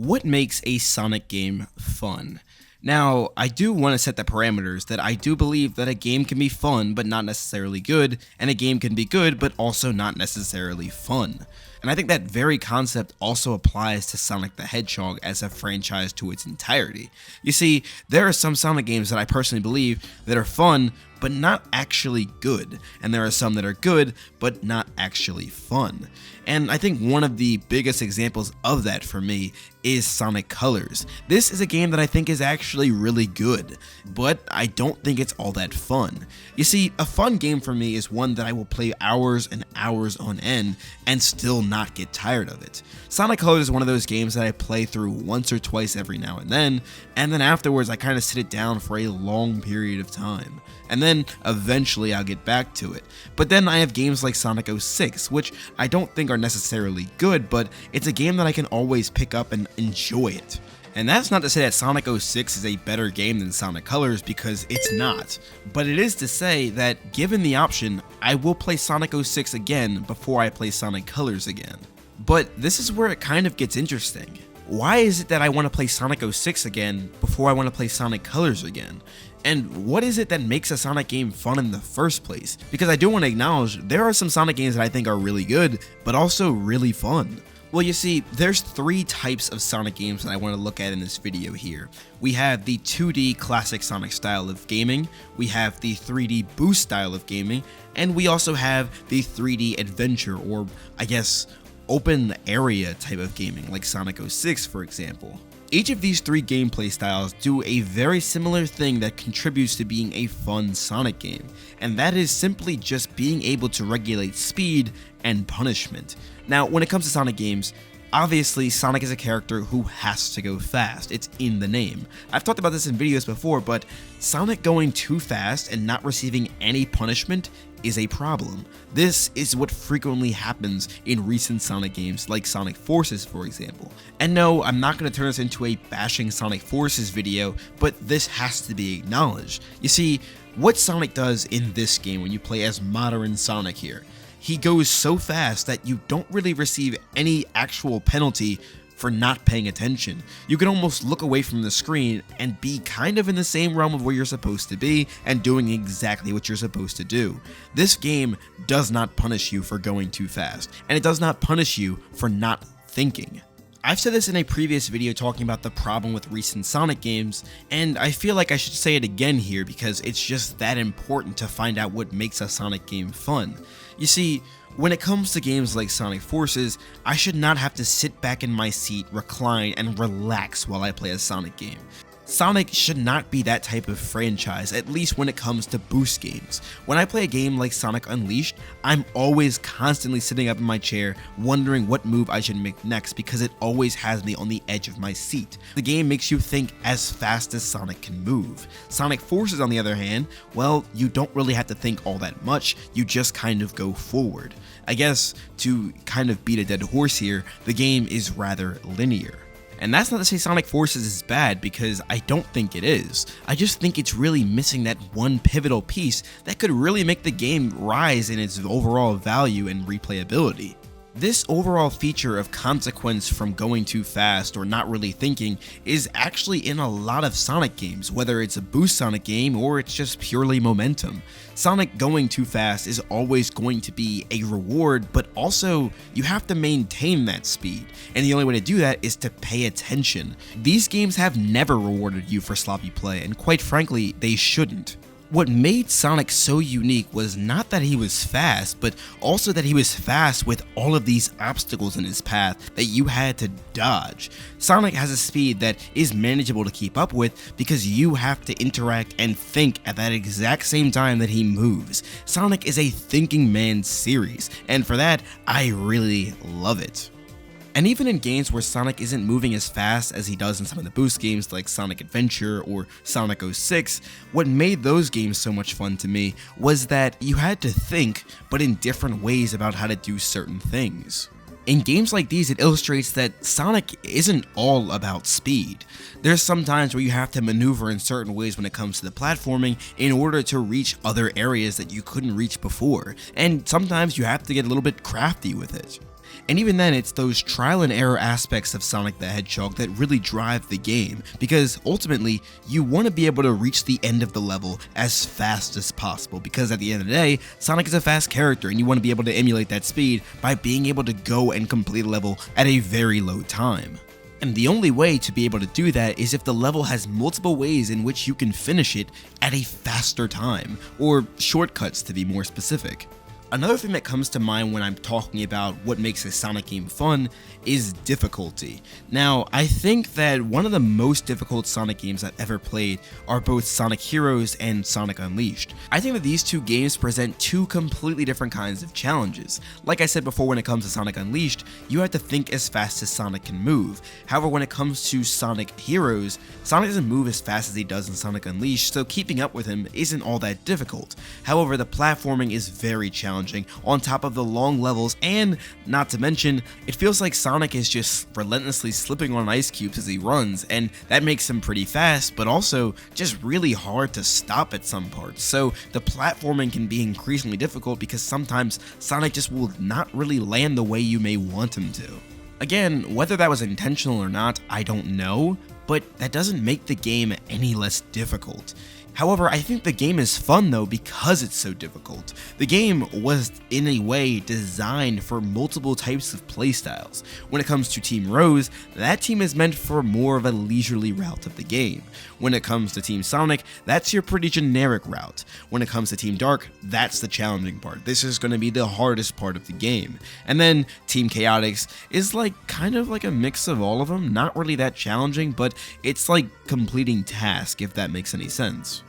What makes a Sonic game fun? Now, I do want to set the parameters that I do believe that a game can be fun but not necessarily good, and a game can be good but also not necessarily fun. And I think that very concept also applies to Sonic the Hedgehog as a franchise to its entirety. You see, there are some Sonic games that I personally believe that are fun but not actually good, and there are some that are good but not actually fun. And I think one of the biggest examples of that for me is Sonic Colors. This is a game that I think is actually really good, but I don't think it's all that fun. You see, a fun game for me is one that I will play hours and hours on end and still not get tired of it. Sonic Colors is one of those games that I play through once or twice every now and then afterwards I kind of sit it down for a long period of time. And then eventually I'll get back to it. But then I have games like Sonic 06, which I don't think are necessarily good, but it's a game that I can always pick up and enjoy it. And that's not to say that Sonic 06 is a better game than Sonic Colors, because it's not. But it is to say that given the option, I will play Sonic 06 again before I play Sonic Colors again. But this is where it kind of gets interesting. Why is it that I want to play Sonic 06 again before I want to play Sonic Colors again? And what is it that makes a Sonic game fun in the first place? Because I do want to acknowledge there are some Sonic games that I think are really good, but also really fun. Well, you see, there's three types of Sonic games that I want to look at in this video here. We have the 2D classic Sonic style of gaming, we have the 3D boost style of gaming, and we also have the 3D adventure, or I guess open area type of gaming, like Sonic 06 for example. Each of these three gameplay styles do a very similar thing that contributes to being a fun Sonic game, and that is simply just being able to regulate speed and punishment. Now, when it comes to Sonic games, obviously Sonic is a character who has to go fast, it's in the name. I've talked about this in videos before, but Sonic going too fast and not receiving any punishment is a problem. This is what frequently happens in recent Sonic games like Sonic Forces for example. And no, I'm not going to turn this into a bashing Sonic Forces video, but this has to be acknowledged. You see, what Sonic does in this game when you play as modern Sonic here, he goes so fast that you don't really receive any actual penalty for not paying attention. You can almost look away from the screen and be kind of in the same realm of where you're supposed to be and doing exactly what you're supposed to do. This game does not punish you for going too fast, and it does not punish you for not thinking. I've said this in a previous video talking about the problem with recent Sonic games, and I feel like I should say it again here because it's just that important to find out what makes a Sonic game fun. You see, when it comes to games like Sonic Forces, I should not have to sit back in my seat, recline, and relax while I play a Sonic game. Sonic should not be that type of franchise, at least when it comes to boost games. When I play a game like Sonic Unleashed, I'm always constantly sitting up in my chair wondering what move I should make next because it always has me on the edge of my seat. The game makes you think as fast as Sonic can move. Sonic Forces, on the other hand, well, you don't really have to think all that much, you just kind of go forward. I guess, to kind of beat a dead horse here, the game is rather linear. And that's not to say Sonic Forces is bad, because I don't think it is. I just think it's really missing that one pivotal piece that could really make the game rise in its overall value and replayability. This overall feature of consequence from going too fast or not really thinking is actually in a lot of Sonic games, whether it's a boost Sonic game or it's just purely momentum. Sonic going too fast is always going to be a reward, but also you have to maintain that speed, and the only way to do that is to pay attention. These games have never rewarded you for sloppy play, and quite frankly, they shouldn't. What made Sonic so unique was not that he was fast, but also that he was fast with all of these obstacles in his path that you had to dodge. Sonic has a speed that is manageable to keep up with because you have to interact and think at that exact same time that he moves. Sonic is a thinking man series, and for that, I really love it. And even in games where Sonic isn't moving as fast as he does in some of the boost games like Sonic Adventure or Sonic 06, what made those games so much fun to me was that you had to think, but in different ways about how to do certain things. In games like these, it illustrates that Sonic isn't all about speed. There's some times where you have to maneuver in certain ways when it comes to the platforming in order to reach other areas that you couldn't reach before, and sometimes you have to get a little bit crafty with it. And even then, it's those trial and error aspects of Sonic the Hedgehog that really drive the game, because ultimately, you want to be able to reach the end of the level as fast as possible, because at the end of the day, Sonic is a fast character and you want to be able to emulate that speed by being able to go and complete a level at a very low time. And the only way to be able to do that is if the level has multiple ways in which you can finish it at a faster time, or shortcuts to be more specific. Another thing that comes to mind when I'm talking about what makes a Sonic game fun is difficulty. Now, I think that one of the most difficult Sonic games I've ever played are both Sonic Heroes and Sonic Unleashed. I think that these two games present two completely different kinds of challenges. Like I said before, when it comes to Sonic Unleashed, you have to think as fast as Sonic can move. However, when it comes to Sonic Heroes, Sonic doesn't move as fast as he does in Sonic Unleashed, so keeping up with him isn't all that difficult. However, the platforming is very challenging on top of the long levels, and not to mention, it feels like Sonic is just relentlessly slipping on ice cubes as he runs, and that makes him pretty fast, but also just really hard to stop at some parts. So the platforming can be increasingly difficult because sometimes Sonic just will not really land the way you may want him to. Again, whether that was intentional or not, I don't know, but that doesn't make the game any less difficult. However, I think the game is fun though because it's so difficult. The game was in a way designed for multiple types of playstyles. When it comes to Team Rose, that team is meant for more of a leisurely route of the game. When it comes to Team Sonic, that's your pretty generic route. When it comes to Team Dark, that's the challenging part. This is going to be the hardest part of the game. And then Team Chaotix is kind of like a mix of all of them, not really that challenging, but it's like completing tasks, if that makes any sense.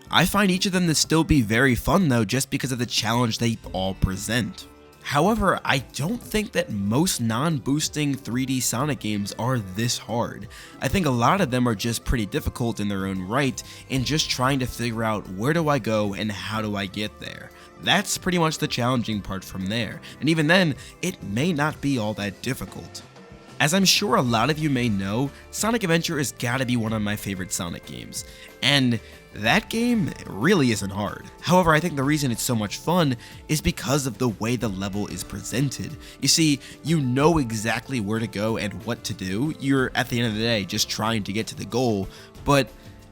I find each of them to still be very fun though, just because of the challenge they all present. However, I don't think that most non-boosting 3D Sonic games are this hard. I think a lot of them are just pretty difficult in their own right, and just trying to figure out where do I go and how do I get there. That's pretty much the challenging part from there, and even then, it may not be all that difficult. As I'm sure a lot of you may know, Sonic Adventure has gotta be one of my favorite Sonic games, and that game really isn't hard. However, I think the reason it's so much fun is because of the way the level is presented. You see, you know exactly where to go and what to do. You're, at the end of the day, just trying to get to the goal, but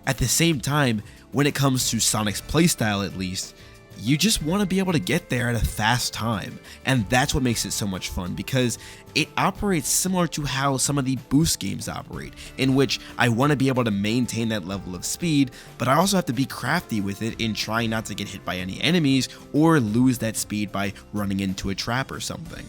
at the same time, when it comes to Sonic's playstyle at least, you just want to be able to get there at a fast time, and that's what makes it so much fun, because it operates similar to how some of the boost games operate, in which I want to be able to maintain that level of speed, but I also have to be crafty with it in trying not to get hit by any enemies or lose that speed by running into a trap or something.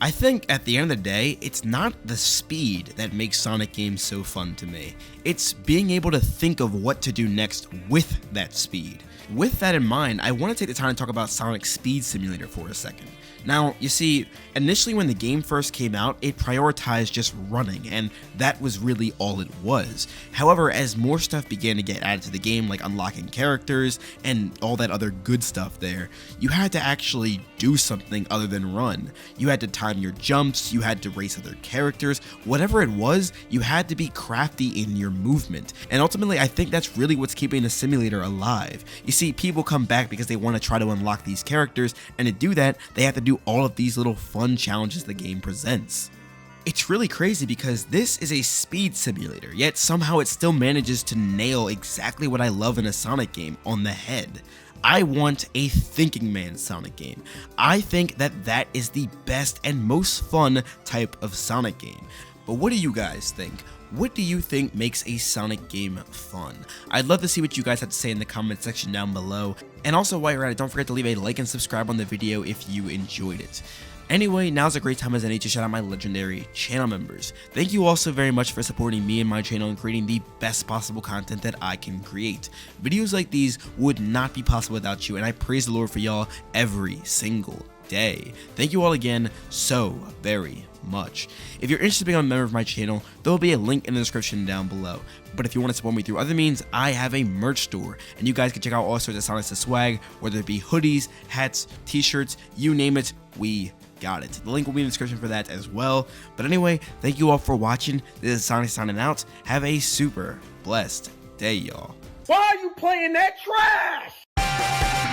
I think at the end of the day, it's not the speed that makes Sonic games so fun to me. It's being able to think of what to do next with that speed. With that in mind, I want to take the time to talk about Sonic Speed Simulator for a second. Now, you see, initially when the game first came out, it prioritized just running, and that was really all it was. However, as more stuff began to get added to the game, like unlocking characters and all that other good stuff there, you had to actually do something other than run. You had to time your jumps, you had to race other characters, whatever it was, you had to be crafty in your movement. And ultimately, I think that's really what's keeping the simulator alive. You see, people come back because they want to try to unlock these characters, and to do that, they have to do all of these little fun challenges the game presents. It's really crazy because this is a speed simulator, yet somehow it still manages to nail exactly what I love in a Sonic game on the head. I want a thinking man Sonic game. I think that that is the best and most fun type of Sonic game. But what do you guys think? What do you think makes a Sonic game fun? I'd love to see what you guys have to say in the comment section down below. And also, while you're at it, don't forget to leave a like and subscribe on the video if you enjoyed it. Anyway, now's a great time as any to shout out my legendary channel members. Thank you all so very much for supporting me and my channel and creating the best possible content that I can create. Videos like these would not be possible without you, and I praise the Lord for y'all every single day. Thank you all again so very much. If you're interested in being a member of my channel, there will be a link in the description down below. But if you want to support me through other means, I have a merch store, and you guys can check out all sorts of Sonicsta swag, whether it be hoodies, hats, t-shirts, you name it, we got it. The link will be in the description for that as well. But anyway, thank you all for watching. This is Sonic signing out. Have a super blessed day, y'all. Why are you playing that trash?